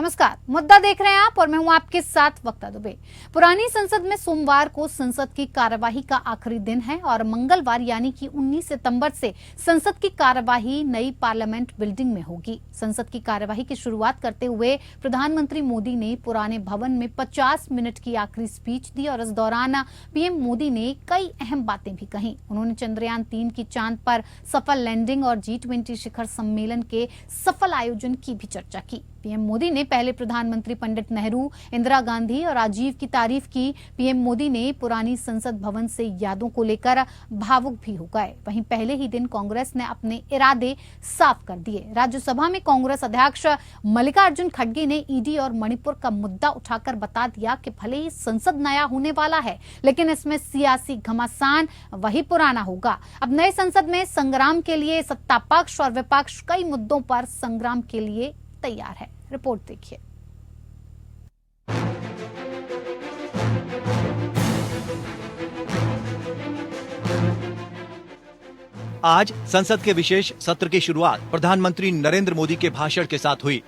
नमस्कार, मुद्दा देख रहे हैं आप और मैं हूं आपके साथ वक्ता दुबे। पुरानी संसद में सोमवार को संसद की कार्यवाही का आखिरी दिन है और मंगलवार यानी कि 19 सितंबर से संसद की कार्यवाही नई पार्लियामेंट बिल्डिंग में होगी। संसद की कार्यवाही की शुरुआत करते हुए प्रधानमंत्री मोदी ने पुराने भवन में 50 मिनट की आखिरी स्पीच दी और इस दौरान पीएम मोदी ने कई अहम बातें भी कही। उन्होंने चंद्रयान 3 की चांद पर सफल लैंडिंग और G20 शिखर सम्मेलन के सफल आयोजन की भी चर्चा की। पीएम मोदी ने पहले प्रधानमंत्री पंडित नेहरू, इंदिरा गांधी और राजीव की तारीफ की। पीएम मोदी ने पुरानी संसद भवन से यादों को लेकर भावुक भी हो गए। वहीं पहले ही दिन कांग्रेस ने अपने इरादे साफ कर दिए। राज्यसभा में कांग्रेस अध्यक्ष मल्लिकार्जुन खड़गे ने ईडी और मणिपुर का मुद्दा उठाकर बता दिया कि भले ही संसद नया होने वाला है, लेकिन इसमें सियासी घमासान वही पुराना होगा। अब नए संसद में संग्राम के लिए सत्ता पक्ष और विपक्ष कई मुद्दों पर संग्राम के लिए तैयार है। रिपोर्ट देखिए। आज संसद के विशेष सत्र की शुरुआत प्रधानमंत्री नरेंद्र मोदी के भाषण के साथ हुई।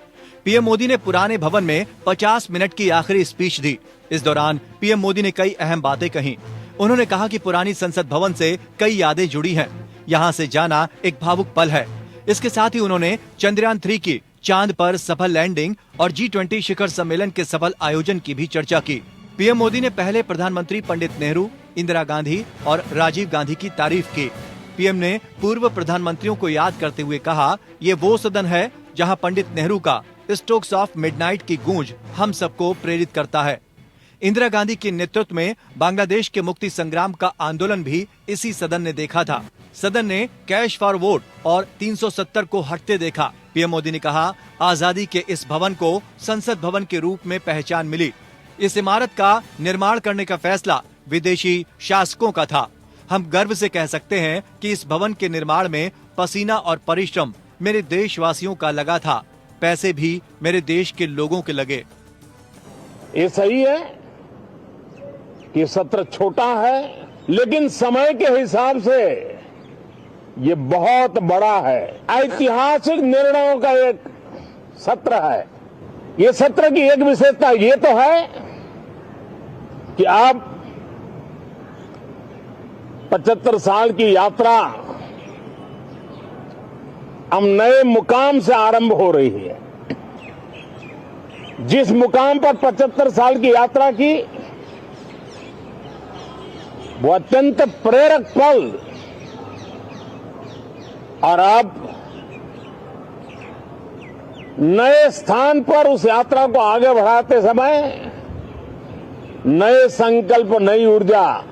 पीएम मोदी ने पुराने भवन में 50 मिनट की आखिरी स्पीच दी। इस दौरान पीएम मोदी ने कई अहम बातें कही। उन्होंने कहा कि पुरानी संसद भवन से कई यादें जुड़ी हैं। यहाँ से जाना एक भावुक पल है। इसके साथ ही उन्होंने चंद्रयान 3 की चांद पर सफल लैंडिंग और G20 शिखर सम्मेलन के सफल आयोजन की भी चर्चा की। पीएम मोदी ने पहले प्रधानमंत्री पंडित नेहरू, इंदिरा गांधी और राजीव गांधी की तारीफ की। पीएम ने पूर्व प्रधानमंत्रियों को याद करते हुए कहा, ये वो सदन है जहां पंडित नेहरू का स्ट्रोक्स ऑफ मिडनाइट की गूंज हम सबको प्रेरित करता है। इंदिरा गांधी के नेतृत्व में बांग्लादेश के मुक्ति संग्राम का आंदोलन भी इसी सदन ने देखा था। सदन ने कैश फॉर वोट और 370 को हटते देखा। पीएम मोदी ने कहा, आजादी के इस भवन को संसद भवन के रूप में पहचान मिली। इस इमारत का निर्माण करने का फैसला विदेशी शासकों का था। हम गर्व से कह सकते हैं कि इस भवन के निर्माण में पसीना और परिश्रम मेरे देशवासियों का लगा था। पैसे भी मेरे देश के लोगों के लगे। ये सही है कि सत्र छोटा है, लेकिन समय के हिसाब से ये बहुत बड़ा है। ऐतिहासिक निर्णयों का एक सत्र है। ये सत्र की एक विशेषता ये तो है कि आप 75 साल की यात्रा अब नए मुकाम से आरंभ हो रही है। जिस मुकाम पर 75 साल की यात्रा की, वो अत्यंत प्रेरक पल, और अब नए स्थान पर उस यात्रा को आगे बढ़ाते समय नए संकल्प, नई ऊर्जा,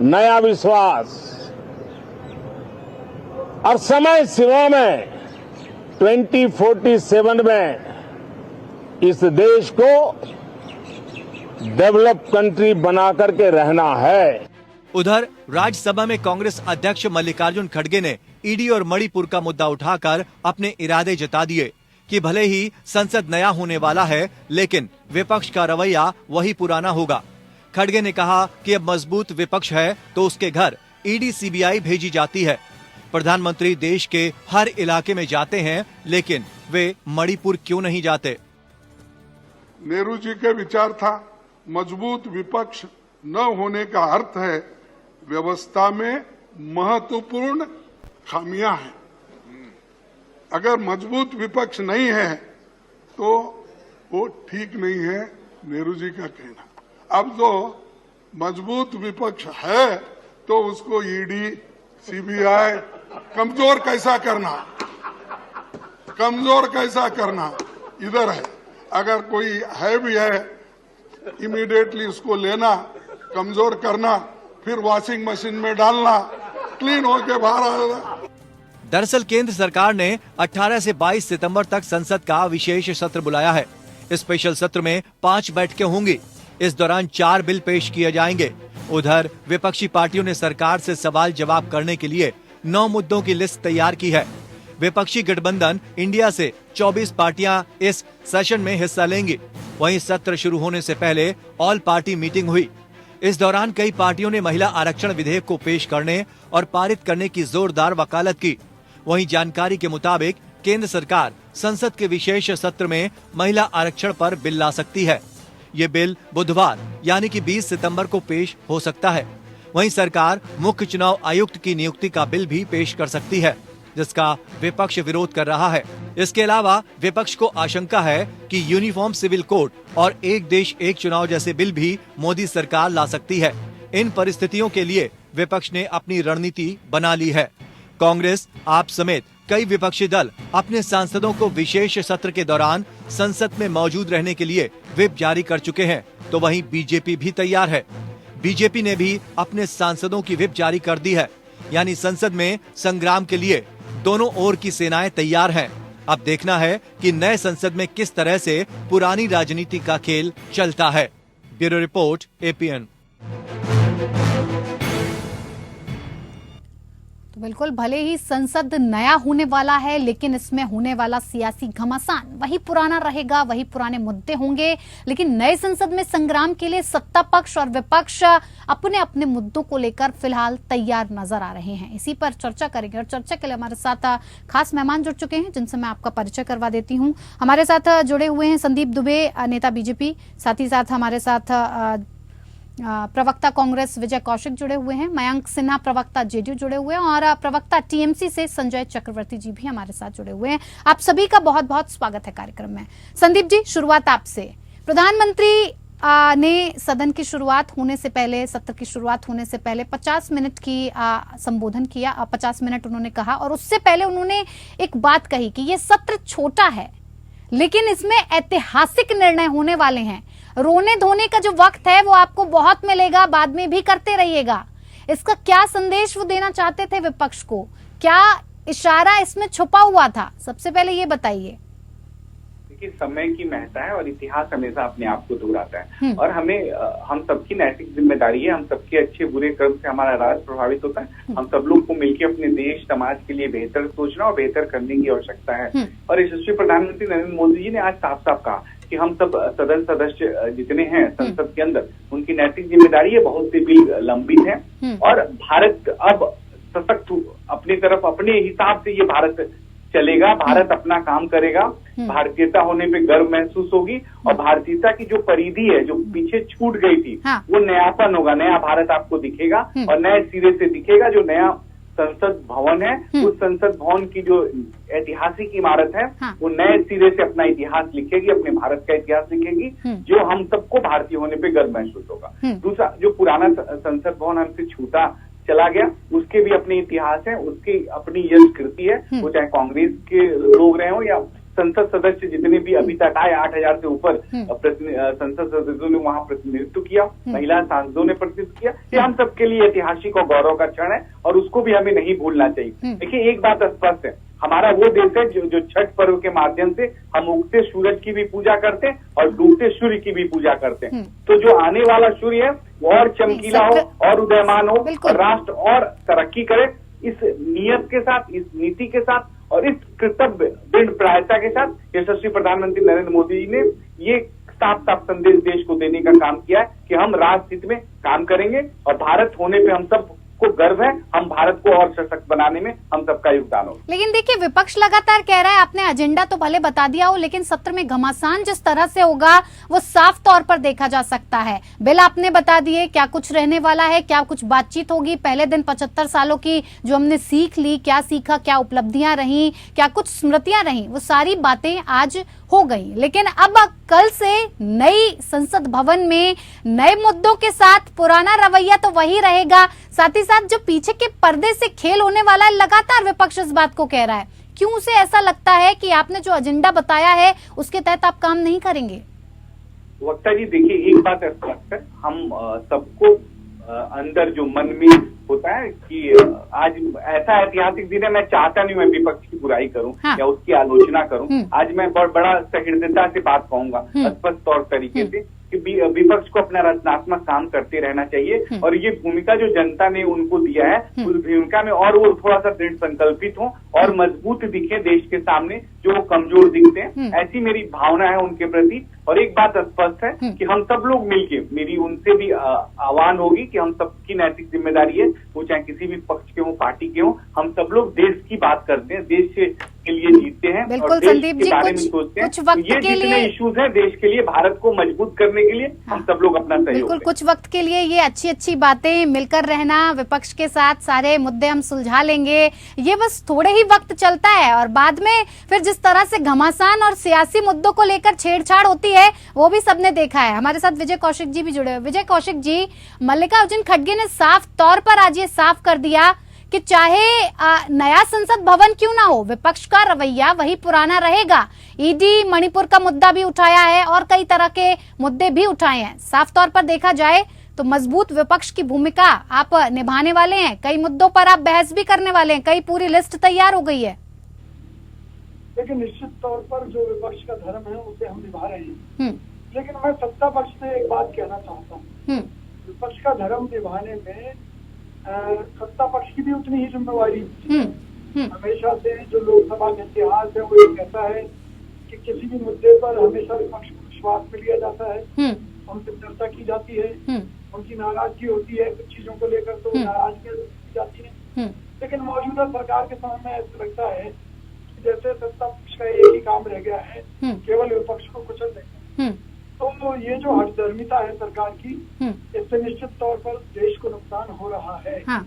नया विश्वास और समय सीमा में 2047 में इस देश को डेवलप कंट्री बना करके रहना है। उधर राज्यसभा में कांग्रेस अध्यक्ष मल्लिकार्जुन खड़गे ने ईडी और मणिपुर का मुद्दा उठाकर अपने इरादे जता दिए कि भले ही संसद नया होने वाला है, लेकिन विपक्ष का रवैया वही पुराना होगा। खड़गे ने कहा कि अब मजबूत विपक्ष है तो उसके घर ईडी सीबीआई भेजी जाती है। प्रधानमंत्री देश के हर इलाके में जाते हैं, लेकिन वे मणिपुर क्यों नहीं जाते? नेहरू जी के विचार था, मजबूत विपक्ष न होने का अर्थ है व्यवस्था में महत्वपूर्ण खामियां हैं। अगर मजबूत विपक्ष नहीं है तो वो ठीक नहीं है, नेहरू जी का कहना। अब तो मजबूत विपक्ष है तो उसको ईडी, सीबीआई कमजोर कैसा करना इधर है। अगर कोई है भी है, इमीडिएटली उसको लेना, कमजोर करना, फिर वॉशिंग मशीन में डालना, क्लीन होके बाहर आना। दरअसल केंद्र सरकार ने 18 से 22 सितंबर तक संसद का विशेष सत्र बुलाया है। इस स्पेशल सत्र में 5 बैठकें होंगी। इस दौरान 4 बिल पेश किए जाएंगे। उधर विपक्षी पार्टियों ने सरकार से सवाल जवाब करने के लिए 9 मुद्दों की लिस्ट तैयार की है। विपक्षी गठबंधन इंडिया से 24 पार्टियां इस सेशन में हिस्सा लेंगी। वहीं सत्र शुरू होने से पहले ऑल पार्टी मीटिंग हुई। इस दौरान कई पार्टियों ने महिला आरक्षण विधेयक को पेश करने और पारित करने की जोरदार वकालत की। वहीं जानकारी के मुताबिक केंद्र सरकार संसद के विशेष सत्र में महिला आरक्षण पर बिल ला सकती है। ये बिल बुधवार यानी कि 20 सितंबर को पेश हो सकता है। वहीं सरकार मुख्य चुनाव आयुक्त की नियुक्ति का बिल भी पेश कर सकती है, जिसका विपक्ष विरोध कर रहा है। इसके अलावा विपक्ष को आशंका है कि यूनिफॉर्म सिविल कोड और एक देश एक चुनाव जैसे बिल भी मोदी सरकार ला सकती है। इन परिस्थितियों के लिए विपक्ष ने अपनी रणनीति बना ली है। कांग्रेस, आप समेत कई विपक्षी दल अपने सांसदों को विशेष सत्र के दौरान संसद में मौजूद रहने के लिए व्हिप जारी कर चुके हैं, तो वहीं बीजेपी भी तैयार है। बीजेपी ने भी अपने सांसदों की व्हिप जारी कर दी है, यानी संसद में संग्राम के लिए दोनों ओर की सेनाएं तैयार हैं। अब देखना है कि नए संसद में किस तरह से पुरानी राजनीति का खेल चलता है। Bureau report, APN. तो बिल्कुल, भले ही संसद नया होने वाला है, लेकिन इसमें होने वाला सियासी घमासान वही पुराना रहेगा, वही पुराने मुद्दे होंगे। लेकिन नए संसद में संग्राम के लिए सत्ता पक्ष और विपक्ष अपने अपने मुद्दों को लेकर फिलहाल तैयार नजर आ रहे हैं। इसी पर चर्चा करेंगे और चर्चा के लिए हमारे साथ खास मेहमान जुड़ चुके हैं, जिनसे मैं आपका परिचय करवा देती हूँ। हमारे साथ जुड़े हुए हैं संदीप दुबे, नेता बीजेपी, साथ ही साथ हमारे साथ प्रवक्ता कांग्रेस विजय कौशिक जुड़े हुए हैं, मयंक सिन्हा प्रवक्ता जेडीयू जुड़े हुए हैं और प्रवक्ता टीएमसी से संजय चक्रवर्ती जी भी हमारे साथ जुड़े हुए हैं। आप सभी का बहुत बहुत स्वागत है कार्यक्रम में। संदीप जी, शुरुआत आपसे। प्रधानमंत्री ने सदन की शुरुआत होने से पहले, सत्र की शुरुआत होने से पहले 50 मिनट की संबोधन किया, 50 मिनट उन्होंने कहा और उससे पहले उन्होंने एक बात कही कि ये सत्र छोटा है, लेकिन इसमें ऐतिहासिक निर्णय होने वाले हैं। रोने धोने का जो वक्त है वो आपको बहुत मिलेगा, बाद में भी करते रहिएगा। इसका क्या संदेश वो देना चाहते थे विपक्ष को? क्या इशारा इसमें छुपा हुआ था? सबसे पहले ये बताइए। देखिए, समय की महत्ता है और इतिहास हमेशा अपने आप को दोहराता है और हम सबकी नैतिक जिम्मेदारी है। हम सबके अच्छे बुरे कर्म से हमारा राष्ट्र प्रभावित होता है। हम सब लोग को मिलकर अपने देश समाज के लिए बेहतर सोचना और बेहतर करने की आवश्यकता है। और यशस्वी प्रधानमंत्री नरेंद्र मोदी जी ने आज साफ साफ कहा कि हम सब सदन सदस्य जितने हैं संसद के अंदर, उनकी नैतिक जिम्मेदारी है, बहुत से बिल लंबित है और भारत अब सशक्त अपनी तरफ अपने हिसाब से ये भारत चलेगा। भारत अपना काम करेगा, भारतीयता होने पे गर्व महसूस होगी और भारतीयता की जो परिधि है जो पीछे छूट गई थी, वो नयापन होगा। नया भारत आपको दिखेगा और नए सिरे से दिखेगा। जो नया संसद भवन है, उस संसद भवन की जो ऐतिहासिक इमारत है, वो नए सिरे से अपना इतिहास लिखेगी, अपने भारत का इतिहास लिखेगी, जो हम सबको भारतीय होने पे गर्व महसूस होगा। दूसरा, जो पुराना संसद भवन हमसे छूटा चला गया, उसके भी अपने इतिहास है, उसकी अपनी यश कृति है। वो चाहे कांग्रेस के लोग रहे हो या संसद सदस्य जितने भी अभी तक आए, 8000 से ऊपर संसद सदस्यों ने वहां प्रतिनिधित्व किया, महिला सांसदों ने प्रतिनिधित्व किया। ये हम सबके लिए ऐतिहासिक और गौरव का क्षण है और उसको भी हमें नहीं भूलना चाहिए। देखिए, एक बात स्पष्ट है, हमारा वो देश है जो छठ पर्व के माध्यम से हम उगते सूरज की भी पूजा करते हैं और डूबते सूर्य की भी पूजा करते हैं। तो जो आने वाला सूर्य है वो और चमकीला हो और उदयमान हो और राष्ट्र और तरक्की करे, इस नियत के साथ, इस नीति के साथ और इस कर्तव्य दृढ़ प्रायता के साथ यशस्वी प्रधानमंत्री नरेंद्र मोदी जी ने ये साफ साफ संदेश देश को देने का काम किया है कि हम राष्ट्र हित में काम करेंगे और भारत होने पे हम सब को गर्व है। हम भारत को और सशक्त बनाने में हम सबका योगदान हो। लेकिन देखिए, विपक्ष लगातार कह रहा है, आपने एजेंडा तो भले बता दिया हो, लेकिन सत्र में घमासान जिस तरह से होगा वो साफ तौर पर देखा जा सकता है। बिल आपने बता दिए, क्या कुछ रहने वाला है, क्या कुछ बातचीत होगी। पहले दिन 75 सालों की जो हमने सीख ली, क्या सीखा, क्या उपलब्धियां रही, क्या कुछ स्मृतियां रही, वो सारी बातें आज हो गई। लेकिन अब कल से नई संसद भवन में नए मुद्दों के साथ पुराना रवैया तो वही रहेगा, साथ ही साथ जो पीछे के पर्दे से खेल होने वाला है, लगातार विपक्ष इस बात को कह रहा है। क्यों उसे ऐसा लगता है कि आपने जो एजेंडा बताया है उसके तहत आप काम नहीं करेंगे? वक्ता जी, देखिए, एक बात स्पष्ट है, हम सबको अंदर जो मन में होता है कि आज ऐसा ऐतिहासिक दिन है, मैं चाहता नहीं मैं विपक्ष की बुराई करूं या उसकी आलोचना करूं। आज मैं बड़ा सहृदयता से बात कहूंगा, स्पष्ट तौर तरीके से, कि विपक्ष को अपना रचनात्मक काम करते रहना चाहिए और ये भूमिका जो जनता ने उनको दिया है, उस भूमिका में और वो थोड़ा सा दृढ़ संकल्पित हो और मजबूत दिखे देश के सामने, जो वो कमजोर दिखते हैं। ऐसी मेरी भावना है उनके प्रति। और एक बात स्पष्ट है कि हम सब लोग मिलके, मेरी उनसे भी आह्वान होगी कि हम सबकी नैतिक जिम्मेदारी है, वो चाहे किसी भी पक्ष के हो, पार्टी के हो, हम सब लोग देश की बात करते हैं, देश के लिए जीते हैं बिल्कुल और देश संदीप के जी, बारे में कुछ सोचते हैं। कुछ वक्त ये के जितने लिए इश्यूज हैं देश के लिए, भारत को मजबूत करने के लिए हम सब लोग अपना सहयोग बिल्कुल दें। कुछ वक्त के लिए ये अच्छी अच्छी बातें मिलकर रहना, विपक्ष के साथ सारे मुद्दे हम सुलझा लेंगे, ये बस थोड़े ही वक्त चलता है और बाद में फिर जिस तरह से घमासान और सियासी मुद्दों को लेकर छेड़छाड़ होती है वो भी सबने देखा है। हमारे साथ विजय कौशिक जी भी जुड़े हुए। विजय कौशिक जी, मल्लिकार्जुन खड़गे ने साफ तौर पर आज ये साफ कर दिया कि चाहे नया संसद भवन क्यों ना हो, विपक्ष का रवैया वही पुराना रहेगा। ईडी मणिपुर का मुद्दा भी उठाया है और कई तरह के मुद्दे भी उठाए हैं। साफ तौर पर देखा जाए तो मजबूत विपक्ष की भूमिका आप निभाने वाले हैं। कई मुद्दों पर आप बहस भी करने वाले हैं, कई पूरी लिस्ट तैयार हो गई है। लेकिन निश्चित तौर पर जो विपक्ष का धर्म है उसे हम निभा रहे हैं। लेकिन मैं सत्ता पक्ष से एक बात कहना चाहता हूँ, विपक्ष का धर्म निभाने में सत्ता पक्ष की भी उतनी ही जिम्मेवारी हमेशा से जो लोकसभा का इतिहास है वो ये कहता है कि किसी भी मुद्दे पर हमेशा विपक्ष को विश्वास में लिया जाता है, उनसे चर्चा की जाती है, उनकी नाराजगी होती है कुछ चीजों को लेकर तो नाराजगी की जाती है। लेकिन मौजूदा सरकार के समय में ऐसा लगता है कि जैसे सत्ता पक्ष का एक ही काम रह गया है, केवल विपक्ष को कुचल देना। तो ये जो हठधर्मिता है सरकार की, इससे निश्चित तौर पर देश को नुकसान हो रहा है। हाँ।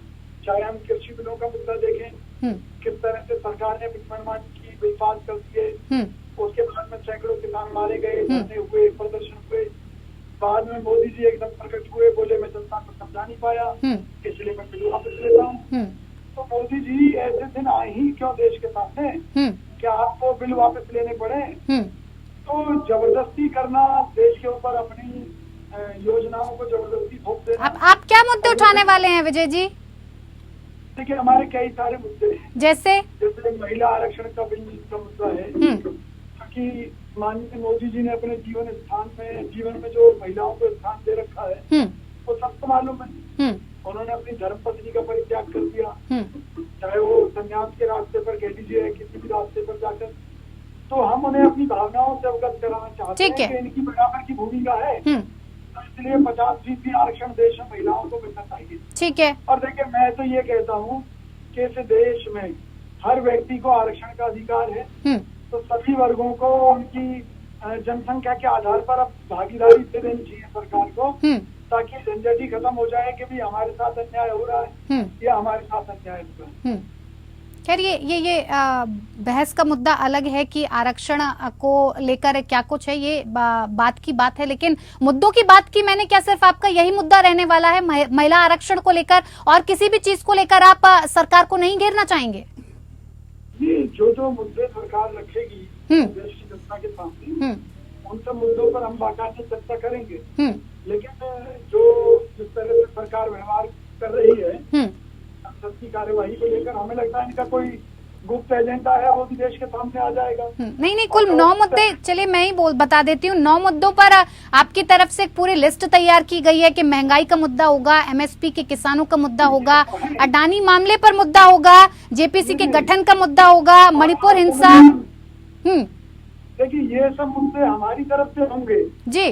चाहे हम कृषि बिलों का मुद्दा देखें, किस तरह से सरकार ने विनिर्माण की बिल पास कर दिए, उसके बाद में सैकड़ों किसान मारे गए, धरने हुए, प्रदर्शन हुए। बाद में मोदी जी एकदम प्रकट हुए, बोले मैं जनता को समझा नहीं पाया, इसलिए मैं बिल वापस लेता हूँ। तो मोदी जी ऐसे दिन आए ही क्यों देश के सामने, क्या आपको बिल वापस लेने पड़े? तो जबरदस्ती करना, देश के ऊपर अपनी योजनाओं को जबरदस्ती थोप देना। आप क्या मुद्दे उठाने वाले हैं विजय जी? देखिए हमारे कई सारे मुद्दे हैं, जैसे महिला आरक्षण का बिल का मुद्दा है, क्योंकि माननीय मोदी जी ने अपने जीवन में जो महिलाओं को स्थान दे रखा है वो सबको मालूम है। उन्होंने अपनी धर्मपत्नी का परित्याग कर दिया, चाहे वो संन्यास के रास्ते पर कह लीजिए, किसी भी रास्ते पर जाकर। तो हम उन्हें अपनी भावनाओं से अवगत कराना चाहते हैं कि इनकी बराबर की भूमिका है, तो इसलिए 50% आरक्षण देश में महिलाओं को मिलना चाहिए। ठीक है। और देखिए मैं तो ये कहता हूँ कि इस देश में हर व्यक्ति को आरक्षण का अधिकार है, तो सभी वर्गों को उनकी जनसंख्या के आधार पर अब भागीदारी दे देनी चाहिए सरकार को, ताकि झंझट ही खत्म हो जाए कि भी हमारे साथ अन्याय हो रहा है या हमारे साथ अन्याय हो रहा है। खैर ये बहस का मुद्दा अलग है कि आरक्षण को लेकर क्या कुछ है, ये बात की बात है। लेकिन मुद्दों की बात की मैंने, क्या सिर्फ आपका यही मुद्दा रहने वाला है महिला आरक्षण को लेकर, और किसी भी चीज को लेकर आप सरकार को नहीं घेरना चाहेंगे? जो मुद्दे सरकार रखेगी देश की जनता के सामने, उन सब मुद्दों पर हम बाकायदा चर्चा करेंगे। लेकिन जो जिस तरह से सरकार व्यवहार कर रही है संसद की कार्यवाही को लेकर, हमें लगता है इनका कोई गुप्त एजेंडा है, वो भी देश के सामने आ जाएगा। नहीं, कुल 9 मुद्दे, चलिए मैं ही बता देती हूँ। 9 मुद्दों पर आपकी तरफ से एक पूरी लिस्ट तैयार की गई है कि महंगाई का मुद्दा होगा, एमएसपी के किसानों का मुद्दा होगा, अडानी मामले पर मुद्दा होगा, जेपीसी के गठन का मुद्दा होगा, मणिपुर हिंसा। देखिए ये सब मुद्दे हमारी तरफ से होंगे जी,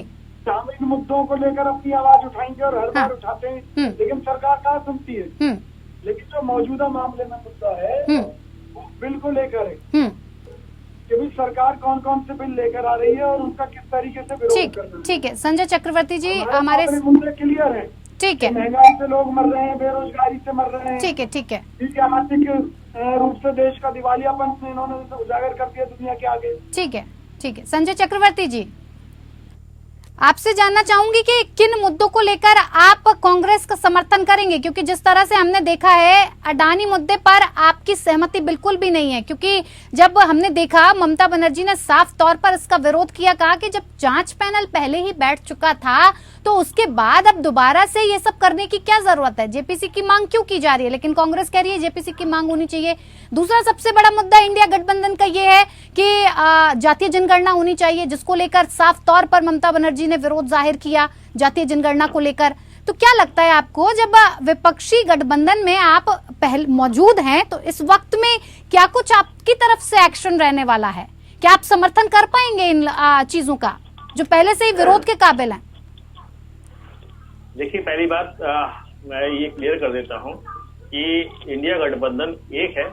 हम इन मुद्दों को लेकर अपनी आवाज उठाएंगे और हर बार उठाते हैं, लेकिन सरकार कहाँ सुनती है। लेकिन जो मौजूदा मामले में मुद्दा है वो बिल को लेकर है कि भी सरकार कौन कौन से बिल लेकर आ रही है और उनका किस तरीके से विरोध करना है। ठीक है संजय चक्रवर्ती जी, हमारे मुद्दे क्लियर है। ठीक है, महंगाई से लोग मर रहे हैं, बेरोजगारी से मर रहे हैं। ठीक है, आर्थिक रूप से देश का दिवालियापन इन्होंने उजागर कर दिया दुनिया के आगे। ठीक है संजय चक्रवर्ती जी, आपसे जानना चाहूंगी कि किन मुद्दों को लेकर आप कांग्रेस का समर्थन करेंगे, क्योंकि जिस तरह से हमने देखा है अडानी मुद्दे पर आपकी सहमति बिल्कुल भी नहीं है। क्योंकि जब हमने देखा ममता बनर्जी ने साफ तौर पर इसका विरोध किया, कहा कि जब जांच पैनल पहले ही बैठ चुका था तो उसके बाद अब दोबारा से ये सब करने की क्या जरूरत है, जेपीसी की मांग क्यों की जा रही है। लेकिन कांग्रेस कह रही है जेपीसी की मांग होनी चाहिए। दूसरा सबसे बड़ा मुद्दा इंडिया गठबंधन का ये है कि जातीय जनगणना होनी चाहिए, जिसको लेकर साफ तौर पर ममता बनर्जी ने विरोध जाहिर किया जातीय जनगणना को लेकर। तो क्या लगता है आपको, जब विपक्षी गठबंधन में आप पहले मौजूद हैं, तो इस वक्त में क्या कुछ आपकी तरफ से एक्शन रहने वाला है? क्या आप समर्थन कर पाएंगे इन चीजों का जो पहले से ही विरोध के काबिल हैं? देखिए पहली बात मैं ये क्लियर कर देता हूँ कि इंडिया गठबंधन एक है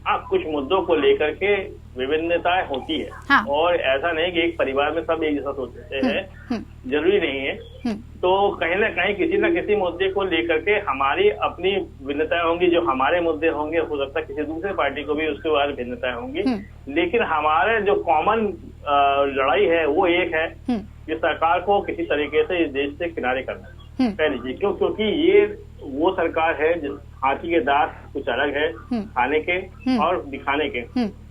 हाँ, कुछ मुद्दों को लेकर के विभिन्नताएं होती है। हाँ। और ऐसा नहीं कि एक परिवार में सब एक जैसा सोचते हैं, जरूरी नहीं है। तो कहीं ना कहीं किसी न किसी मुद्दे को लेकर के हमारी अपनी भिन्नताएं होंगी। जो हमारे मुद्दे होंगे हो सकता है किसी दूसरे पार्टी को भी उसके बाद भिन्नताएं होंगी, लेकिन हमारे जो कॉमन लड़ाई है वो एक है कि सरकार को किसी तरीके से इस देश से किनारे करना है। पहली चीज क्योंकि ये वो सरकार है जिस हाथी के दांत कुछ अलग है खाने के और दिखाने के।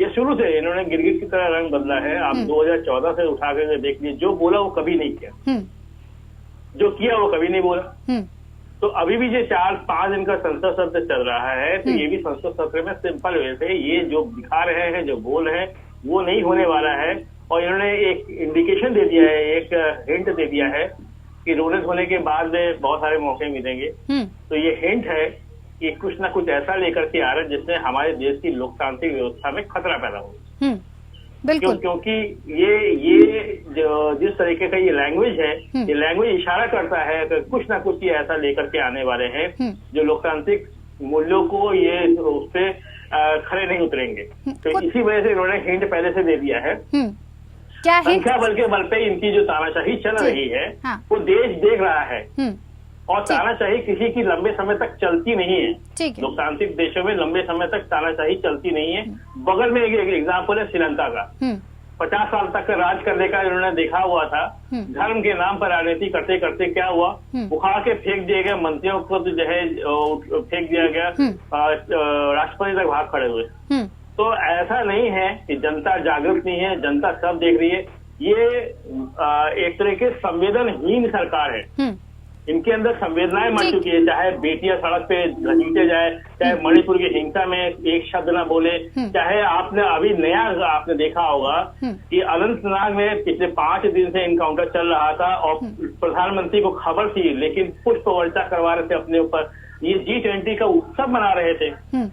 ये शुरू से इन्होंने गिरगिट की तरह रंग बदला है। आप 2014 से उठा कर देख लीजिए, जो बोला वो कभी नहीं किया, जो किया वो कभी नहीं बोला। तो अभी भी ये 4-5 दिन का संसद सत्र चल रहा है, तो ये भी संसद सत्र में सिंपल वे से ये जो दिखा रहे हैं, जो बोल रहे हैं वो नहीं होने वाला है। और इन्होंने एक इंडिकेशन दे दिया है, एक हिंट दे दिया है कि रूलिंग होने के बाद बहुत सारे मौके मिलेंगे। तो ये हिंट है कि कुछ ना कुछ ऐसा लेकर के आ रहा है जिससे हमारे देश की लोकतांत्रिक व्यवस्था में खतरा पैदा हो। बिल्कुल। क्योंकि ये जो जिस तरीके का ये लैंग्वेज है, ये लैंग्वेज इशारा करता है कि कुछ ना कुछ ये ऐसा लेकर के आने वाले हैं जो लोकतांत्रिक मूल्यों को ये उससे खड़े नहीं उतरेंगे। तो इसी वजह से इन्होंने हिंट पहले से दे दिया है। क्या हिंट? संख्या बल के बल पे इनकी जो तानाशाही चल रही है वो देश देख रहा है। और तानाशाही किसी की लंबे समय तक चलती नहीं है। लोकतांत्रिक देशों में लंबे समय तक तानाशाही चलती नहीं है। बगल में एक एग्जाम्पल है श्रीलंका का। 50 साल तक राज करने का इन्होंने देखा हुआ था। धर्म के नाम पर राजनीति करते करते क्या हुआ, उखाड़ के फेंक दिए गए मंत्रियों को, जो है फेंक दिया गया, राष्ट्रपति तक भाग खड़े हुए। तो ऐसा नहीं है कि जनता जागरूक नहीं है, जनता सब देख रही है। ये एक तरह की संवेदनहीन सरकार है। इनके अंदर संवेदनाएं मर चुकी है। चाहे बेटियां सड़क पे घसीटे जाए, चाहे मणिपुर की हिंसा में एक शब्द ना बोले, चाहे आपने अभी नया आपने देखा होगा कि अनंतनाग में पिछले 5 दिन से इनकाउंटर चल रहा था और प्रधानमंत्री को खबर थी, लेकिन पुष्प वर्षा करवा रहे थे अपने ऊपर। ये G20 का उत्सव मना रहे थे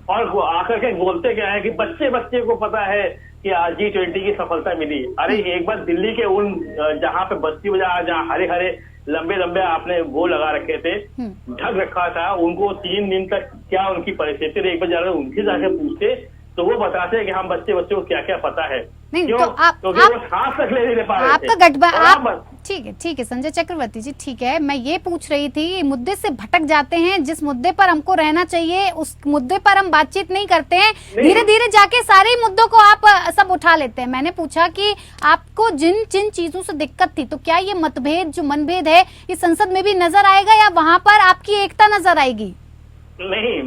और वो आकर के बोलते क्या है कि बच्चे को पता है कि आज G20 की सफलता मिली। अरे एक बार दिल्ली के उन जहाँ पे बस्ती बाजार, जहाँ हरे हरे लंबे आपने वो लगा रखे थे, ढक रखा था, उनको 3 दिन तक क्या उनकी परिस्थिति रही, एक बार जाकर उनसे जाके पूछते तो वो बताते हैं कि हम बच्चे को क्या क्या पता है। नहीं क्यों? तो आप वो सांस तक ले नहीं पा रहे थे। आपका गठबंधन ठीक है संजय चक्रवर्ती जी, ठीक है। मैं ये पूछ रही थी, मुद्दे से भटक जाते हैं। जिस मुद्दे पर हमको रहना चाहिए उस मुद्दे पर हम बातचीत नहीं करते हैं, धीरे धीरे जाके सारे मुद्दों को आप सब उठा लेते हैं। मैंने पूछा कि आपको जिन जिन चीजों से दिक्कत थी, तो क्या ये मतभेद जो मनभेद है ये संसद में भी नजर आएगा या वहाँ पर आपकी एकता नजर आएगी? नहीं,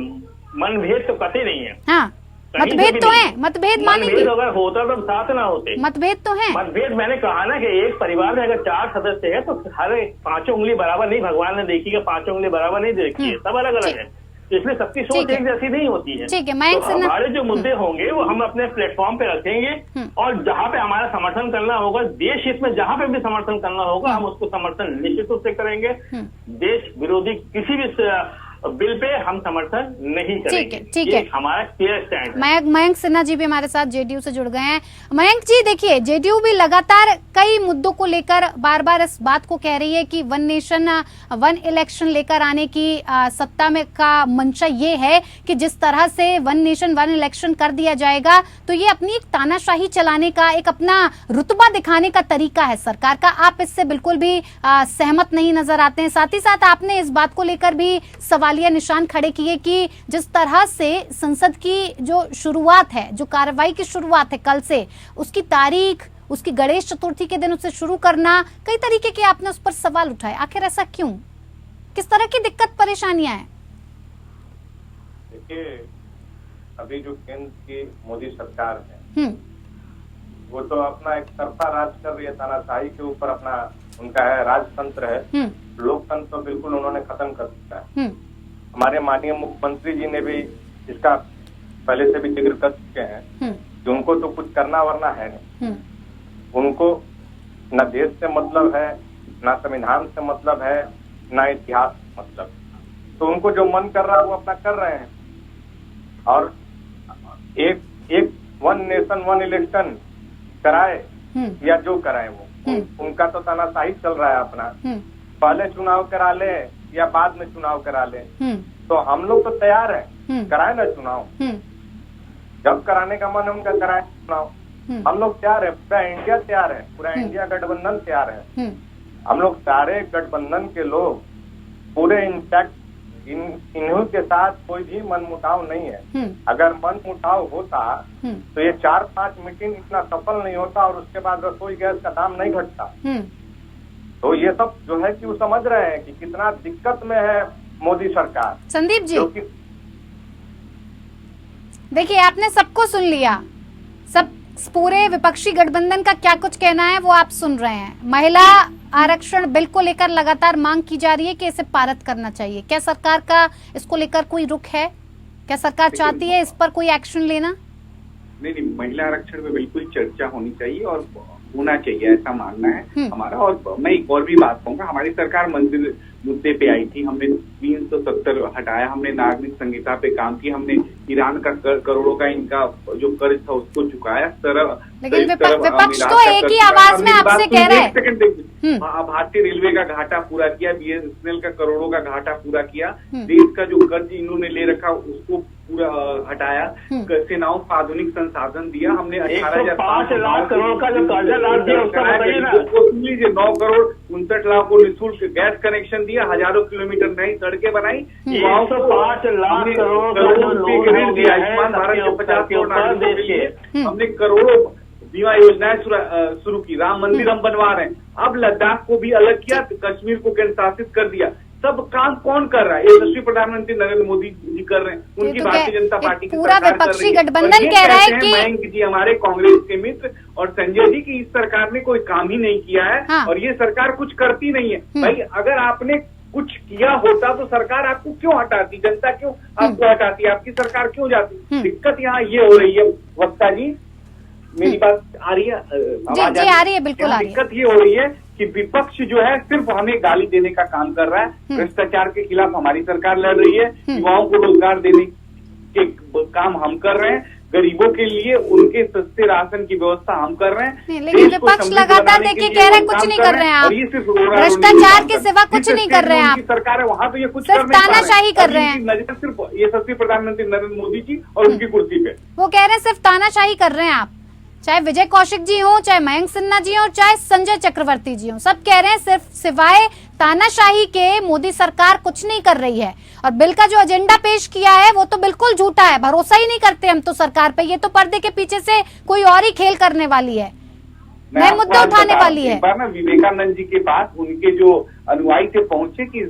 मनभेद तो कतई नहीं है। हाँ, मतभेद तो है, मतभेद मानेंगे। अगर होता तो साथ ना होते। मतभेद तो है। मतभेद मैंने कहा ना कि एक परिवार में अगर 4 सदस्य है तो हर 5 उंगली बराबर नहीं, भगवान ने देखी कि 5 उंगली बराबर नहीं देखी है, सब अलग अलग है। तो इसलिए सबकी सोच एक जैसी नहीं होती है। ठीक है, तो हमारे जो मुद्दे होंगे वो हम अपने प्लेटफॉर्म पे रखेंगे और जहाँ पे हमारा समर्थन करना होगा, देश हित में जहाँ पे भी समर्थन करना होगा, हम उसको समर्थन निश्चित रूप से करेंगे। देश विरोधी किसी भी बिल पे हम समर्थन नहीं करेंगे। ठीक है, हमारा क्लियर स्टैंड है। मयंक सिन्हा जी भी हमारे साथ जेडीयू से जुड़ गए हैं। मयंक जी देखिए, जेडीयू भी लगातार कई मुद्दों को लेकर बार बार इस बात को कह रही है कि 1 नेशन 1 इलेक्शन लेकर आने की सत्ता में का मंशा ये है कि जिस तरह से 1 नेशन 1 इलेक्शन कर दिया जाएगा तो ये अपनी एक तानाशाही चलाने का, एक अपना रुतबा दिखाने का तरीका है सरकार का। आप इससे बिल्कुल भी सहमत नहीं नजर आते हैं। साथ ही साथ आपने इस बात को लेकर भी सवालिया निशान खड़े किए कि जिस तरह से संसद की जो शुरुआत है, जो कार्रवाई की शुरुआत है कल से, उसकी तारीख, उसकी गणेश चतुर्थी के दिन उससे शुरू करना, कई तरीके के आपने उस पर सवाल उठाए। आखिर ऐसा क्यों? किस तरह की दिक्कत परेशानियां हैं? देखिए, अभी जो केंद्र की मोदी सरकार है वो तो अपना एक तरफा राज कर रही है, तानाशाही के ऊपर अपना उनका है राजतंत्र है। लोकतंत्र तो बिल्कुल उन्होंने खत्म कर दिया है। हमारे माननीय मुख्यमंत्री जी ने भी इसका पहले से भी जिक्र कर चुके हैं कि उनको तो कुछ करना वरना है नहीं। उनको न देश से मतलब है, न संविधान से मतलब है, न इतिहास से मतलब। तो उनको जो मन कर रहा है वो अपना कर रहे हैं। और एक 1 नेशन 1 इलेक्शन कराए या जो कराए वो उनका तो तानाशाही चल रहा है अपना। पहले चुनाव करा ले या बाद में चुनाव करा ले, तो हम लोग तो तैयार हैं, कराए ना चुनाव। जब कराने का मन है उनका कराए चुनाव। हम लोग तैयार है, पूरा इंडिया तैयार है, पूरा इंडिया गठबंधन तैयार है। हम लोग सारे गठबंधन के लोग पूरे इंटैक्ट, इन्हीं के साथ कोई भी मनमुटाव नहीं है। अगर मनमुटाव होता तो ये 4-5 मीटिंग इतना सफल नहीं होता और उसके बाद रसोई गैस का दाम नहीं घटता। तो ये सब जो है कि वो समझ रहे हैं कि कितना दिक्कत में है मोदी सरकार। संदीप जी, देखिए आपने सबको सुन लिया, सब पूरे विपक्षी गठबंधन का क्या कुछ कहना है वो आप सुन रहे हैं। महिला आरक्षण बिल को लेकर लगातार मांग की जा रही है कि इसे पारित करना चाहिए। क्या सरकार का इसको लेकर कोई रुख है? क्या सरकार चाहती है इस पर कोई एक्शन लेना? नहीं, महिला आरक्षण में बिल्कुल चर्चा होनी चाहिए और होना चाहिए, ऐसा मानना है हमारा। और मैं एक और भी बात कहूंगा, हमारी सरकार मंदिर मुद्दे पे आई थी, हमने 370 हटाया, हमने नागरिक संहिता पे काम किया, हमने ईरान का करोड़ों का इनका जो कर्ज था उसको चुकाया। लेकिन विपक्ष तो एक ही आवाज में आपसे कह रहा है। भारतीय रेलवे का घाटा पूरा किया, BSNL का करोड़ों का घाटा पूरा किया, देश का जो कर्ज इन्होंने ले रखा उसको पूरा हटाया, सेनाओं को आधुनिक संसाधन दिया, हमने 18,500 लाख करोड़ का जो कर्जा लाभ दिया उसका बताइए ना। 9 करोड़ 59 लाख को निःशुल्क गैस कनेक्शन दिया, हजारों किलोमीटर नई सड़कें बनाई, 105 लाख करोड़ ऋण दिया, आयुष्मान भारत के 50 करोड़ नागरिकों के लिए हमने करोड़ों बीमा योजनाएं शुरू की, राम मंदिर हम बनवा रहे हैं, अब लद्दाख को भी अलग किया, कश्मीर को केंद्र शासित कर दिया। सब काम कौन कर रहा है? यशस्वी प्रधानमंत्री नरेंद्र मोदी जी कर रहे हैं, उनकी भारतीय जनता पार्टी की पूरा विपक्षी गठबंधन कह रहा है कि मयंक जी हमारे कांग्रेस के मित्र और संजय जी की इस सरकार ने कोई काम ही नहीं किया है। हाँ। और ये सरकार कुछ करती नहीं है। भाई अगर आपने कुछ किया होता तो सरकार आपको क्यों हटाती? जनता क्यों आपको हटाती? आपकी सरकार क्यों जाती? दिक्कत यहाँ ये हो रही है वक्ता जी, मेरी बात आ रही है? जी आ रही है, बिल्कुल आ रही है। दिक्कत ये हो रही है कि विपक्ष जो है सिर्फ हमें गाली देने का काम कर रहा है। भ्रष्टाचार के खिलाफ हमारी सरकार लड़ रही है, युवाओं को रोजगार देने के काम हम कर रहे हैं, गरीबों के लिए उनके सस्ते राशन की व्यवस्था हम कर रहे हैं। लेकिन विपक्ष लगातार देखिए कह रहे हैं कुछ नहीं कर रहे हैं आप, भ्रष्टाचार के सिवा कुछ नहीं कर रहे हैं आप। सरकार है वहाँ तो ये कुछ सिर्फ तानाशाही कर रहे हैं। नजर सिर्फ यशस्वी प्रधानमंत्री नरेंद्र मोदी जी और उनकी कुर्सी पे, वो कह रहे हैं सिर्फ तानाशाही कर रहे हैं आप। चाहे विजय कौशिक जी हो, चाहे मयंक सिन्हा जी हो, चाहे संजय चक्रवर्ती जी हो, सब कह रहे हैं सिर्फ सिवाय तानाशाही के मोदी सरकार कुछ नहीं कर रही है। और बिल का जो एजेंडा पेश किया है वो तो बिल्कुल झूठा है, भरोसा ही नहीं करते हम तो सरकार पे। ये तो पर्दे के पीछे से कोई और ही खेल करने वाली है, नए मुद्दे उठाने वाली है। ना विवेकानंद जी के पास उनके जो अनुयायी थे पहुंचे कि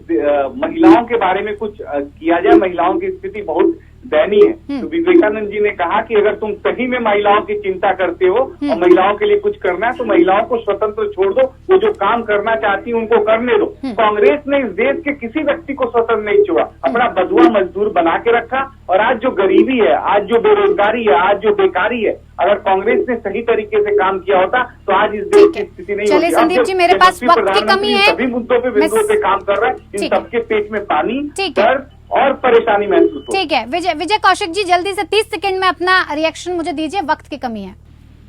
महिलाओं के बारे में कुछ किया जाए, महिलाओं की स्थिति बहुत दयनीय है। तो विवेकानंद जी ने कहा कि अगर तुम सही में महिलाओं की चिंता करते हो और महिलाओं के लिए कुछ करना है तो महिलाओं को स्वतंत्र छोड़ दो, वो जो काम करना चाहती है उनको करने दो। कांग्रेस ने इस देश के किसी व्यक्ति को स्वतंत्र नहीं छोड़ा, अपना बधुआ मजदूर बना के रखा। और आज जो गरीबी है, आज जो बेरोजगारी है, आज जो बेकारी है, अगर कांग्रेस ने सही तरीके से काम किया होता तो आज इस देश की स्थिति नहीं होती। चलिए संदीप जी, मेरे पास वक्त की कमी है, सभी मुद्दों पे बिंदुओं पे काम कर रहा है, इन सबके पेट में पानी, दर्द और परेशानी महसूस हो। ठीक है विजय कौशिक जी, जल्दी से 30 सेकंड में अपना रिएक्शन मुझे दीजिए, वक्त की कमी है।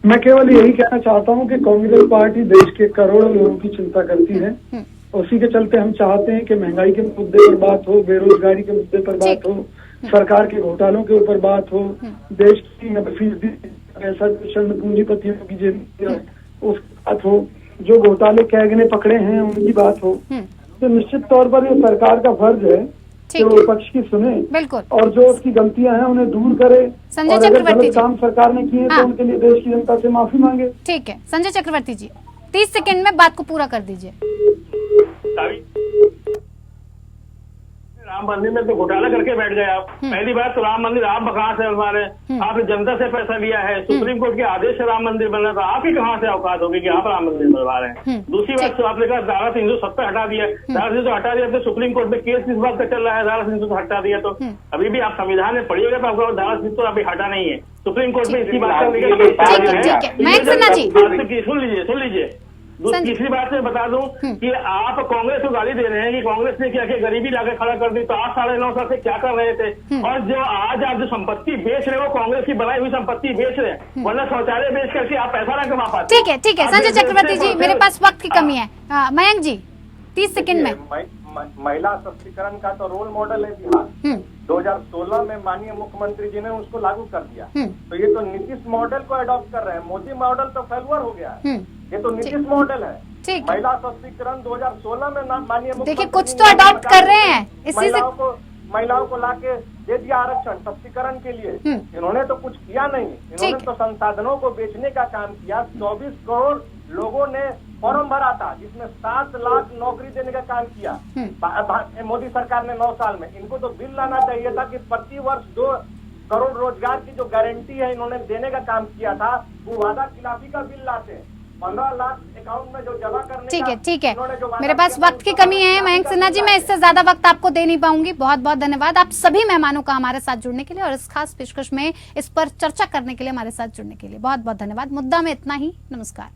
मैं केवल यही कहना चाहता हूं कि कांग्रेस पार्टी देश के करोड़ों लोगों की चिंता करती है। उसी के चलते हम चाहते हैं कि महंगाई के मुद्दे पर बात हो, बेरोजगारी के मुद्दे पर बात हो, सरकार के घोटालों के ऊपर बात हो, देश की 90% ऐसा पूंजीपतियों की जेब उस बात हो, जो घोटाले कैग ने पकड़े हैं उनकी बात हो। तो निश्चित तौर पर ये सरकार का फर्ज है कि वो विपक्ष की सुने और जो उसकी गलतियां हैं उन्हें दूर करे। संजय और अगर चक्रवर्ती गलत काम सरकार ने किए तो उनके लिए देश की जनता से माफी मांगे। ठीक है संजय चक्रवर्ती जी, 30 सेकंड में बात को पूरा कर दीजिए। राम मंदिर में तो घोटाला करके बैठ गए आप। पहली बात तो राम मंदिर आप कहाँ से बनवा रहे हैं? आपने जनता से पैसा लिया है, सुप्रीम कोर्ट के आदेश से राम मंदिर बनना था, आप ही कहाँ से औकात होगी कि आप राम मंदिर बनवा रहे हैं? दूसरी बात तो आपने कहा धारा 370 हटा दिया, धारा 370 हटा दिया तो सुप्रीम कोर्ट में केस किस बात का चल रहा है? धारा 370 हटा दिया तो अभी भी आप संविधान में पढ़िएगा तो आपका धारा 370 अभी हटा नहीं है। सुप्रीम कोर्ट में इसी बात का सुन लीजिए। तीसरी बात मैं बता दूं कि आप कांग्रेस को गाली दे रहे हैं कि कांग्रेस ने क्या गरीबी लाकर खड़ा कर दी, तो आप 9.5 साल से क्या कर रहे थे? और जो आज आप जो संपत्ति बेच रहे हो, कांग्रेस की बनाई हुई संपत्ति बेच रहे हैं, वरना शौचालय बेच करके आप पैसा ना कमा पाते। ठीक है संजय चक्रवर्ती जी, मेरे पास वक्त की कमी है। मयंक जी 30 सेकंड में। महिला सशक्तिकरण का तो रोल मॉडल है बिहार। 2016 में माननीय मुख्यमंत्री जी ने उसको लागू कर दिया। तो ये तो नीतीश मॉडल को अडॉप्ट कर रहे हैं। मोदी मॉडल तो फेलुअर हो गया है। ये तो नीतीश मॉडल है। महिला सशक्तिकरण 2016 में माननीय देखिए कुछ तो अडॉप्ट कर रहे हैं, इसी से महिलाओं को लाके दे दिया आरक्षण सशक्तिकरण के लिए। इन्होंने तो कुछ किया नहीं। इन्होंने तो संसाधनों को बेचने का काम किया। 24 करोड़ लोगों ने फॉर्म भरा था, जिसमें 7 लाख नौकरी देने का काम किया मोदी सरकार ने 9 साल में। इनको तो बिल लाना चाहिए था कि प्रति वर्ष 2 करोड़ रोजगार की जो गारंटी है इन्होंने देने का काम किया था, वो वादा खिलाफी का बिल लाते। 15 लाख अकाउंट में जो जमा करने ठीक है मेरे पास वक्त की कमी है मयंक सिन्हा जी, मैं इससे ज्यादा वक्त आपको दे नहीं पाऊंगी। बहुत बहुत धन्यवाद आप सभी मेहमानों का हमारे साथ जुड़ने के लिए और इस खास पेशकश में इस पर चर्चा करने के लिए हमारे साथ जुड़ने के लिए बहुत बहुत धन्यवाद। मुद्दा में इतना ही, नमस्कार।